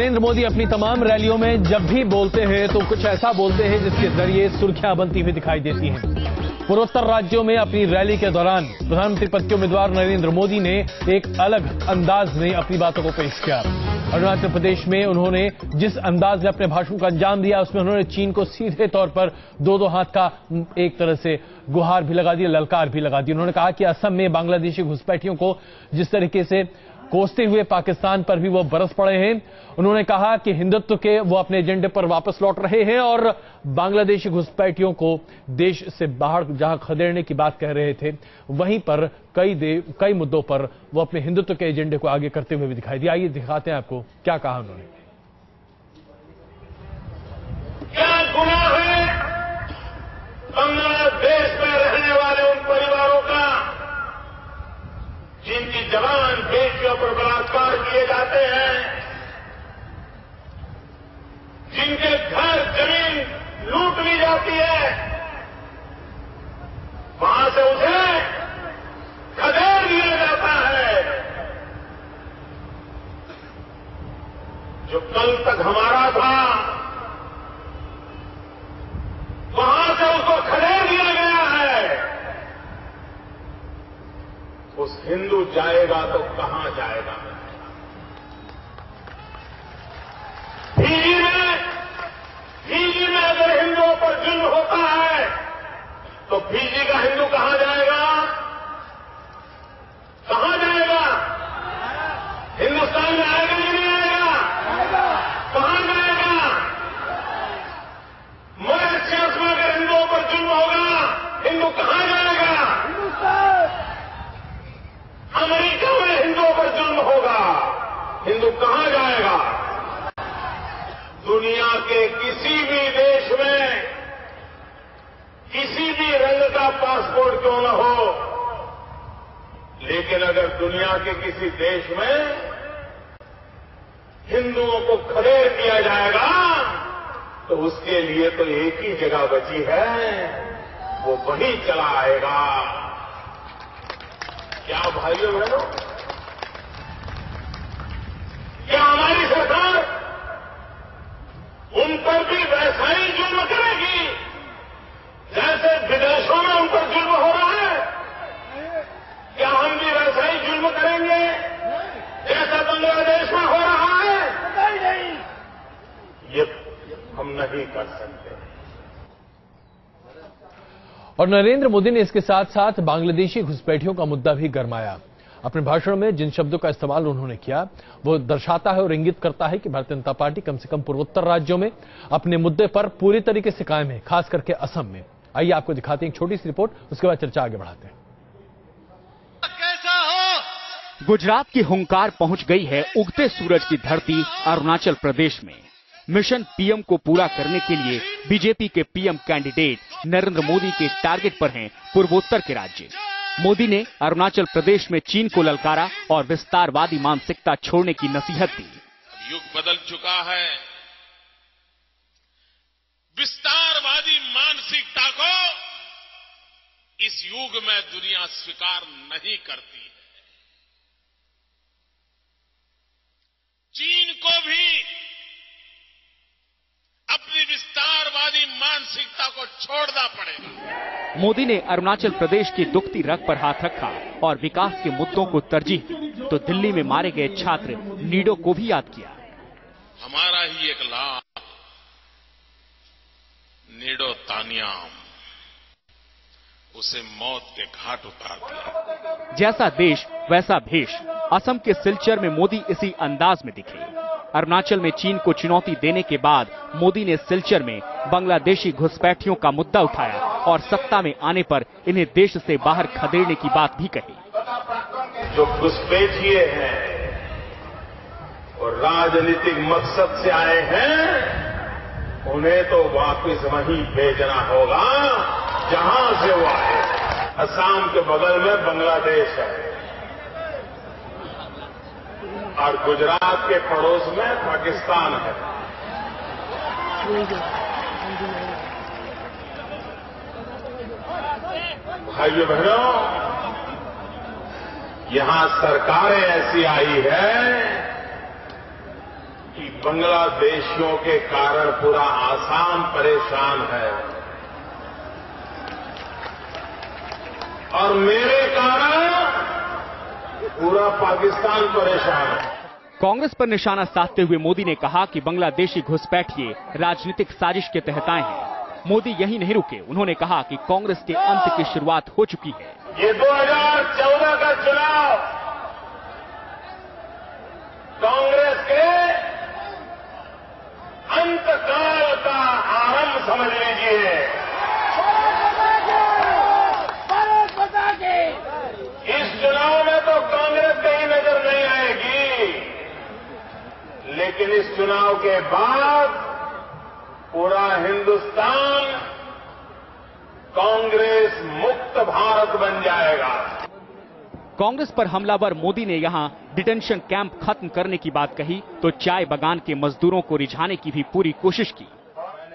नरेंद्र मोदी अपनी तमाम रैलियों में जब भी बोलते हैं तो कुछ ऐसा बोलते हैं जिसके जरिए सुर्खियां बनती हुई दिखाई देती हैं। पूर्वोत्तर राज्यों में अपनी रैली के दौरान प्रधानमंत्री पद के उम्मीदवार नरेंद्र मोदी ने एक अलग अंदाज में अपनी बातों को पेश किया। अरुणाचल प्रदेश में उन्होंने जिस अंदाज में अपने भाषण का अंजाम दिया, उसमें उन्होंने चीन को सीधे तौर पर दो हाथ का एक तरह से गुहार भी लगा दी, ललकार भी लगा दी। उन्होंने कहा कि असम में बांग्लादेशी घुसपैठियों को जिस तरीके से कोसते हुए पाकिस्तान पर भी वो बरस पड़े हैं। उन्होंने कहा कि हिंदुत्व के वो अपने एजेंडे पर वापस लौट रहे हैं और बांग्लादेशी घुसपैठियों को देश से बाहर जहां खदेड़ने की बात कह रहे थे, वहीं पर कई मुद्दों पर वो अपने हिंदुत्व के एजेंडे को आगे करते हुए भी दिखाई दिया। आइए दिखाते हैं आपको क्या कहा उन्होंने। क्या गुनाह है बांग्लादेश में रहने वाले उन परिवारों का जिनकी जवान बेटियों पर बलात्कार किए जाते हैं, जिनके घर जमीन लूट ली जाती है, वहां से उसे खदेड़ दिया जाता है। जो कल तक हमारा था वहां से उसको खदेड़ दिया गया है। उस हिंदू जाएगा तो कहां जाएगा? फीजी में अगर हिंदुओं पर जुल्म होता है तो फीजी का हिंदू कहां जाएगा? कहां जाएगा? हिंदुस्तान में आएगा या नहीं आएगा? कहां जाएगा? मॉरिशस में अगर हिंदुओं पर जुल्म होगा, हिंदू कहां जाएगा? अमेरिका में हिंदुओं पर जुल्म होगा, हिंदू कहां जाएगा? दुनिया के किसी भी देश में किसी भी रंग का पासपोर्ट क्यों न हो, लेकिन अगर दुनिया के किसी देश में हिंदुओं को खदेड़ दिया जाएगा तो उसके लिए तो एक ही जगह बची है, वो वहीं चला आएगा। क्या भाइयों बहनों, क्या हमारी सरकार उन पर भी वैसा ही जुल्म करेगी जैसे विदेशों में उन पर जुल्म हो रहा है? क्या हम भी वैसा ही जुल्म करेंगे जैसा बांग्लादेश में हो रहा है? नहीं, ये हम नहीं कर सकते। और नरेंद्र मोदी ने इसके साथ साथ बांग्लादेशी घुसपैठियों का मुद्दा भी गरमाया। अपने भाषण में जिन शब्दों का इस्तेमाल उन्होंने किया वो दर्शाता है और इंगित करता है कि भारतीय जनता पार्टी कम से कम पूर्वोत्तर राज्यों में अपने मुद्दे पर पूरी तरीके से कायम है, खास करके असम में। आइए आपको दिखाते हैं एक छोटी सी रिपोर्ट, उसके बाद चर्चा आगे बढ़ाते हैं। कैसा हो? गुजरात की हुंकार पहुंच गई है उगते सूरज की धरती अरुणाचल प्रदेश में। मिशन पीएम को पूरा करने के लिए बीजेपी के पीएम कैंडिडेट नरेंद्र मोदी के टारगेट पर हैं पूर्वोत्तर के राज्य। मोदी ने अरुणाचल प्रदेश में चीन को ललकारा और विस्तारवादी मानसिकता छोड़ने की नसीहत दी। युग बदल चुका है, विस्तारवादी मानसिकता को इस युग में दुनिया स्वीकार नहीं करती है। चीन को भी अपनी विस्तारवादी मानसिकता को छोड़ना पड़ेगा। मोदी ने अरुणाचल प्रदेश की दुखती रग पर हाथ रखा और विकास के मुद्दों को तरजीह दी, तो दिल्ली में मारे गए छात्र नीडो को भी याद किया। हमारा ही एक लाभ नीडो तानियाम, उसे मौत के घाट उतार दिया। जैसा देश वैसा भेष, असम के सिलचर में मोदी इसी अंदाज में दिखे। अरुणाचल में चीन को चुनौती देने के बाद मोदी ने सिलचर में बांग्लादेशी घुसपैठियों का मुद्दा उठाया और सत्ता में आने पर इन्हें देश से बाहर खदेड़ने की बात भी कही। जो घुसपैठिए हैं और राजनीतिक मकसद से आए हैं, उन्हें तो वापस वहीं भेजना होगा जहां से वो आए। असम के बगल में बांग्लादेश है और गुजरात के पड़ोस में पाकिस्तान है। भाइयों बहनों, यहां सरकारें ऐसी आई है कि बांग्लादेशियों के कारण पूरा आसाम परेशान है और मेरे कारण पूरा पाकिस्तान परेशान है। कांग्रेस पर निशाना साधते हुए मोदी ने कहा कि बांग्लादेशी घुसपैठिए राजनीतिक साजिश के तहत आए हैं। मोदी यही नहीं रुके, उन्होंने कहा कि कांग्रेस के अंत की शुरुआत हो चुकी है। ये 2014 का चुनाव कांग्रेस के अंतकाल का आरंभ समझ लीजिए। इस चुनाव में तो कांग्रेस कहीं नजर नहीं आएगी, लेकिन इस चुनाव के बाद पूरा हिंदुस्तान कांग्रेस मुक्त भारत बन जाएगा। कांग्रेस पर हमलावर मोदी ने यहां डिटेंशन कैंप खत्म करने की बात कही तो चाय बागान के मजदूरों को रिझाने की भी पूरी कोशिश की।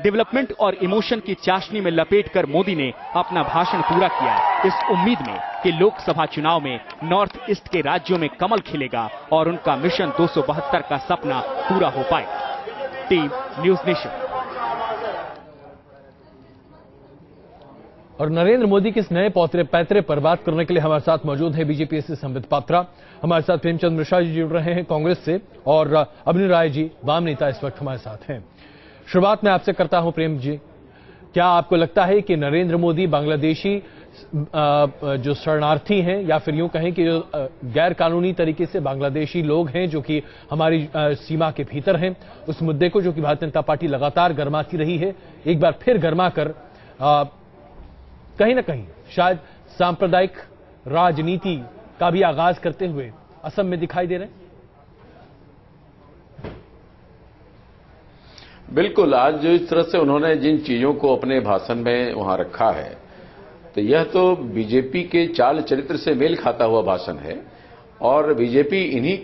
डेवलपमेंट और इमोशन की चाशनी में लपेटकर मोदी ने अपना भाषण पूरा किया, इस उम्मीद में कि लोकसभा चुनाव में नॉर्थ ईस्ट के राज्यों में कमल खिलेगा और उनका मिशन 272 का सपना पूरा हो पाएगा। Team news nation. और नरेंद्र मोदी के इस नए पौतरे पैतरे पर बात करने के लिए हमारे साथ मौजूद है बीजेपी से संबित पात्रा, हमारे साथ प्रेमचंद मिश्रा जी जुड़ रहे हैं कांग्रेस से, और अभिनव राय जी वाम नेता इस वक्त हमारे साथ हैं। शुरुआत में आपसे करता हूं प्रेम जी, क्या आपको लगता है कि नरेंद्र मोदी बांग्लादेशी जो शरणार्थी हैं या फिर यूं कहें कि जो गैर कानूनी तरीके से बांग्लादेशी लोग हैं जो कि हमारी सीमा के भीतर हैं, उस मुद्दे को जो कि भारतीय जनता पार्टी लगातार गरमाती रही है, एक बार फिर गरमा कर कहीं ना कहीं शायद सांप्रदायिक राजनीति का भी आगाज करते हुए असम में दिखाई दे रहे हैं? बिल्कुल, आज जो इस तरह से उन्होंने जिन चीजों को अपने भाषण में वहां रखा है, तो यह तो बीजेपी के चाल चरित्र से मेल खाता हुआ भाषण है और बीजेपी इन्हीं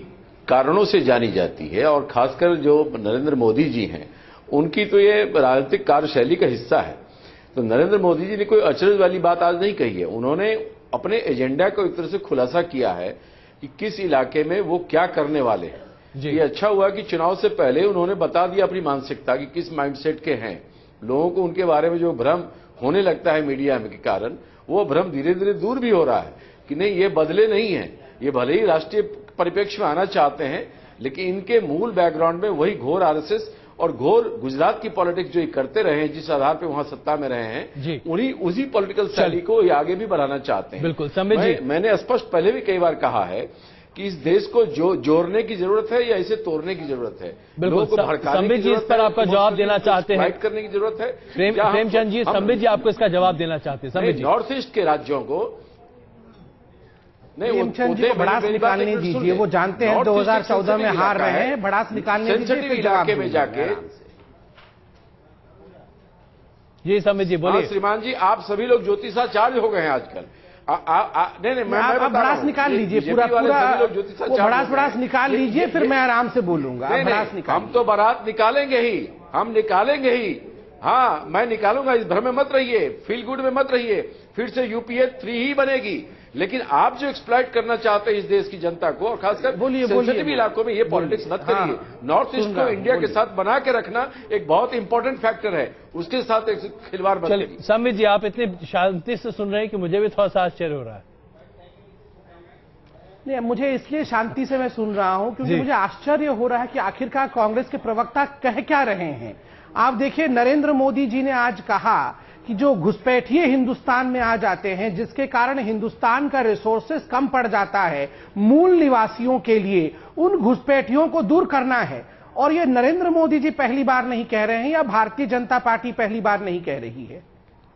कारणों से जानी जाती है। और खासकर जो नरेंद्र मोदी जी हैं, उनकी तो ये राजनीतिक कार्यशैली का हिस्सा है। तो नरेंद्र मोदी जी ने कोई अचरज वाली बात आज नहीं कही है, उन्होंने अपने एजेंडा को एक तरह से खुलासा किया है कि किस इलाके में वो क्या करने वाले हैं। ये अच्छा हुआ कि चुनाव से पहले उन्होंने बता दिया अपनी मानसिकता कि किस माइंडसेट के हैं। लोगों को उनके बारे में जो भ्रम होने लगता है मीडिया में के कारण, वो भ्रम धीरे धीरे दूर भी हो रहा है कि नहीं, ये बदले नहीं है, ये भले ही राष्ट्रीय परिप्रेक्ष्य में आना चाहते हैं, लेकिन इनके मूल बैकग्राउंड में वही घोर आरएसएस और घोर गुजरात की पॉलिटिक्स जो ये करते रहे हैं, जिस आधार पे वहां सत्ता में रहे हैं, उन्हीं उसी पॉलिटिकल शैली को ये आगे भी बढ़ाना चाहते हैं। बिल्कुल संबित जी, मैंने स्पष्ट पहले भी कई बार कहा है कि इस देश को जोड़ने की जरूरत है या इसे तोड़ने की जरूरत है। बिल्कुल संबित जी, इस पर आपका जवाब देना चाहते हैं, करने की जरूरत है। प्रेमचंद जी, संबित जी आपको इसका जवाब देना चाहते हैं। संबित जी, नॉर्थ ईस्ट के राज्यों को नहीं, वो भड़ास निकालने दीजिए, वो जानते हैं 2014 में हार रहे हैं, भड़ास निकालने दीजिए, इलाके में जाके। जी संबित जी बोलिए। श्रीमान जी, आप सभी लोग ज्योतिषाचार्य हो गए हैं आजकल। नहीं, मैं भड़ास निकाल लीजिए, पूरा भड़ास निकाल लीजिए, फिर मैं आराम से बोलूंगा। हम तो बारात निकालेंगे ही, हम निकालेंगे ही। हाँ, मैं निकालूंगा, इस भ्रम में मत रहिए, फील गुड में मत रहिए। फिर से यूपीए 3 ही बनेगी। लेकिन आप जो एक्सप्लॉइट करना चाहते हैं इस देश की जनता को, और खासकर सेंसिटिव इलाकों में ये पॉलिटिक्स मत करिए। नॉर्थ ईस्ट को इंडिया के साथ बना के रखना एक बहुत इंपॉर्टेंट फैक्टर है, उसके साथ एक खिलवाड़ मत करिए। संबित जी, आप इतने शांति से सुन रहे हैं कि मुझे भी थोड़ा सा आश्चर्य हो रहा है। नहीं, मुझे इसलिए शांति से मैं सुन रहा हूं क्योंकि मुझे आश्चर्य हो रहा है कि आखिरकार कांग्रेस के प्रवक्ता कह क्या रहे हैं। आप देखिए, नरेंद्र मोदी जी ने आज कहा कि जो घुसपैठिए हिंदुस्तान में आ जाते हैं, जिसके कारण हिंदुस्तान का रिसोर्सेस कम पड़ जाता है मूल निवासियों के लिए, उन घुसपैठियों को दूर करना है। और ये नरेंद्र मोदी जी पहली बार नहीं कह रहे हैं या भारतीय जनता पार्टी पहली बार नहीं कह रही है।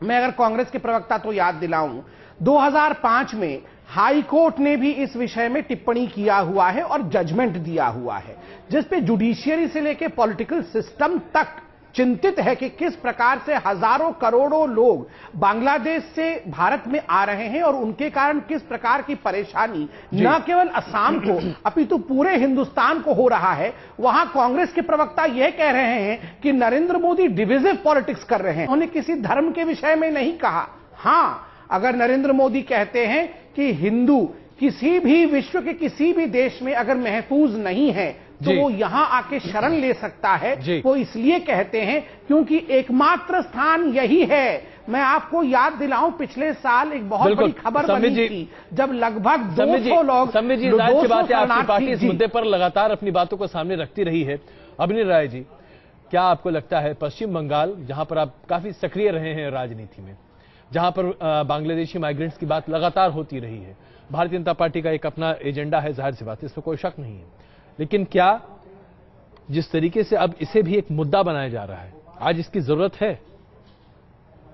मैं अगर कांग्रेस के प्रवक्ता तो याद दिलाऊं, 2005 में हाई कोर्ट ने भी इस विषय में टिप्पणी किया हुआ है और जजमेंट दिया हुआ है, जिस पे जुडिशियरी से लेकर पॉलिटिकल सिस्टम तक चिंतित है कि किस प्रकार से हजारों करोड़ों लोग बांग्लादेश से भारत में आ रहे हैं और उनके कारण किस प्रकार की परेशानी न केवल असम को अपितु पूरे हिंदुस्तान को हो रहा है। वहां कांग्रेस के प्रवक्ता यह कह रहे हैं कि नरेंद्र मोदी डिविजिव पॉलिटिक्स कर रहे हैं। उन्होंने किसी धर्म के विषय में नहीं कहा। हां, अगर नरेंद्र मोदी कहते हैं कि हिंदू किसी भी विश्व के किसी भी देश में अगर महफूज नहीं है, तो वो यहां आके शरण ले सकता है। वो इसलिए कहते हैं क्योंकि एकमात्र स्थान यही है। मैं आपको याद दिलाऊं, पिछले साल एक बहुत बड़ी खबर बनी थी जब लगभग 200 लोग जाहिर सी बात है आपकी पार्टी इस मुद्दे पर लगातार अपनी बातों को सामने रखती रही है। अभिनीत राय जी, क्या आपको लगता है पश्चिम बंगाल, जहां पर आप काफी सक्रिय रहे हैं राजनीति में, जहां पर बांग्लादेशी माइग्रेंट्स की बात लगातार होती रही है, भारतीय जनता पार्टी का एक अपना एजेंडा है, जाहिर सी बात है, इसमें कोई शक नहीं है, लेकिन क्या जिस तरीके से अब इसे भी एक मुद्दा बनाया जा रहा है, आज इसकी जरूरत है?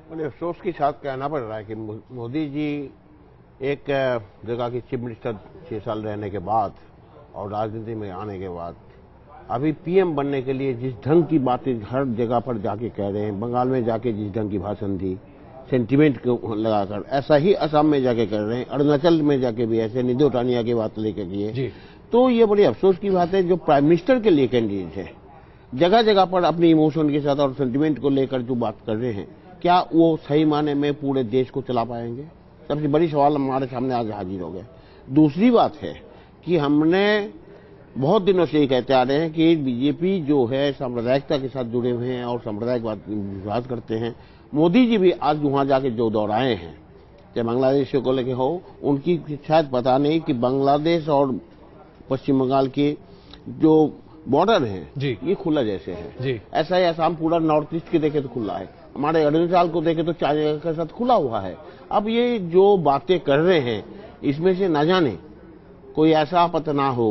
मुझे अफसोस के साथ कहना पड़ रहा है कि मोदी जी एक जगह की चीफ मिनिस्टर 6 साल रहने के बाद और राजनीति में आने के बाद अभी पीएम बनने के लिए जिस ढंग की बातें हर जगह पर जाके कह रहे हैं, बंगाल में जाके जिस ढंग की भाषण दी सेंटिमेंट को लगाकर, ऐसा ही असम में जाके कर रहे हैं, अरुणाचल में जाके भी ऐसे निधि उठानिया की बात लेकर किए। तो ये बड़ी अफसोस की बात है, जो प्राइम मिनिस्टर के लिए कैंडिडेट है जगह जगह पर अपनी इमोशन के साथ और सेंटिमेंट को लेकर जो बात कर रहे हैं, क्या वो सही माने में पूरे देश को चला पाएंगे? सबसे बड़ी सवाल हमारे सामने आज हाजिर हो गए। दूसरी बात है कि हमने बहुत दिनों से ये कहते आ रहे हैं कि बीजेपी जो है सांप्रदायिकता के साथ जुड़े हुए हैं और सांप्रदायिकवाद विवाद करते हैं। मोदी जी भी आज वहां जाके जो दोहराए हैं, चाहे बांग्लादेश को लेके हो, उनकी शायद पता नहीं कि बांग्लादेश और पश्चिम बंगाल के जो बॉर्डर है ये खुला जैसे है। ऐसा ही असम पूरा नॉर्थ ईस्ट के देखे तो खुला है, हमारे अरुणाचल को देखे तो चाइना के साथ खुला हुआ है। अब ये जो बातें कर रहे हैं इसमें से न जाने कोई ऐसा आपत्ति ना हो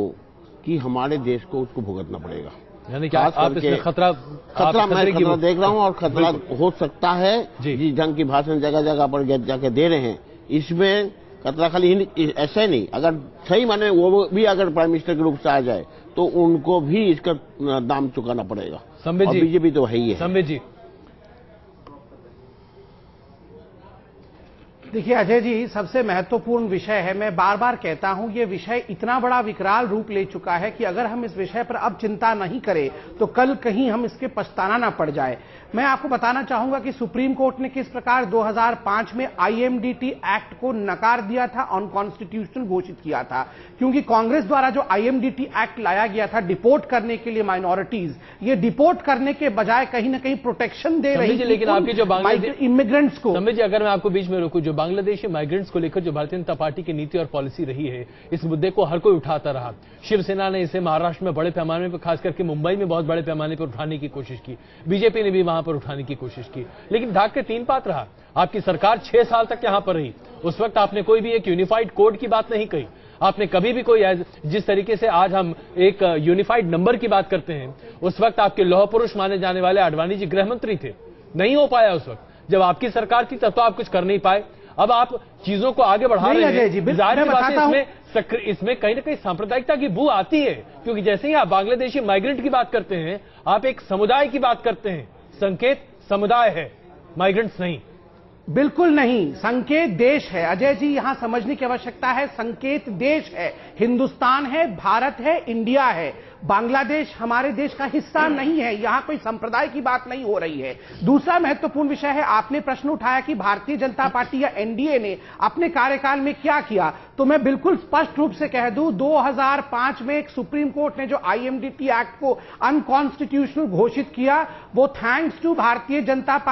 कि हमारे देश को उसको भुगतना पड़ेगा। यानी कि आप इसमें खतरा मैं देख रहा हूं और खतरा हो सकता है जिस ढंग की भाषण जगह जगह पर जाके दे रहे हैं, इसमें खतरा खाली ऐसा ही नहीं, अगर सही माने वो भी अगर प्राइम मिनिस्टर के रूप से आ जाए तो उनको भी इसका दाम चुकाना पड़ेगा। संबित जी, बीजेपी तो है ही है। संबित जी, देखिए अजय जी, सबसे महत्वपूर्ण विषय है, मैं बार बार कहता हूं, ये विषय इतना बड़ा विकराल रूप ले चुका है कि अगर हम इस विषय पर अब चिंता नहीं करें तो कल कहीं हम इसके पछताना ना पड़ जाए। मैं आपको बताना चाहूंगा कि सुप्रीम कोर्ट ने किस प्रकार 2005 में आईएमडीटी एक्ट को नकार दिया था, अनकॉन्स्टिट्यूशनल घोषित किया था, क्योंकि कांग्रेस द्वारा जो आईएमडीटी एक्ट लाया गया था डिपोर्ट करने के लिए माइनॉरिटीज, ये डिपोर्ट करने के बजाय कहीं ना कहीं प्रोटेक्शन दे रही थी लेकिन आपकी जो इमिग्रेंट्स को। समझिए, अगर मैं आपको बीच में रोकूं, जो बांग्लादेशी माइग्रेंट्स को लेकर जो भारतीय जनता पार्टी की नीति और पॉलिसी रही है, इस मुद्दे को हर कोई उठाता रहा। शिवसेना ने इसे महाराष्ट्र में बड़े पैमाने पर, खास करके मुंबई में बहुत बड़े पैमाने पर उठाने की कोशिश की, बीजेपी ने भी वहां पर उठाने की कोशिश की, लेकिन ढाक के 3 पात रहा। आपकी सरकार 6 साल तक यहां पर रही, उस वक्त आपने कोई भी एक यूनिफाइड कोड की बात नहीं कही, आपने कभी भी कोई, जिस तरीके से आज हम एक यूनिफाइड नंबर की बात करते हैं, उस वक्त आपके लौह पुरुष माने जाने वाले आडवाणी जी गृह मंत्री थे, नहीं हो पाया उस वक्त। जब आपकी सरकार थी तब तो आप कुछ कर नहीं पाए, अब आप चीजों को आगे बढ़ा रहे हैं। जाहिर बात है इसमें कहीं ना कहीं सांप्रदायिकता की बू आती है, क्योंकि जैसे ही आप बांग्लादेशी माइग्रेंट की बात करते हैं, आप एक समुदाय की बात करते हैं। संकेत समुदाय है, माइग्रेंट्स नहीं। बिल्कुल नहीं, संकेत देश है अजय जी, यहां समझने की आवश्यकता है। संकेत देश है, हिंदुस्तान है, भारत है, इंडिया है। बांग्लादेश हमारे देश का हिस्सा नहीं है, यहां कोई संप्रदाय की बात नहीं हो रही है। दूसरा महत्वपूर्ण विषय है, आपने प्रश्न उठाया कि भारतीय जनता पार्टी या एनडीए ने अपने कार्यकाल में क्या किया, तो मैं बिल्कुल स्पष्ट रूप से कह दूं, 2005 में एक सुप्रीम कोर्ट ने जो आईएमडीटी एक्ट को अनकॉन्स्टिट्यूशनल घोषित किया, वो thanks to Bharatiya Janata party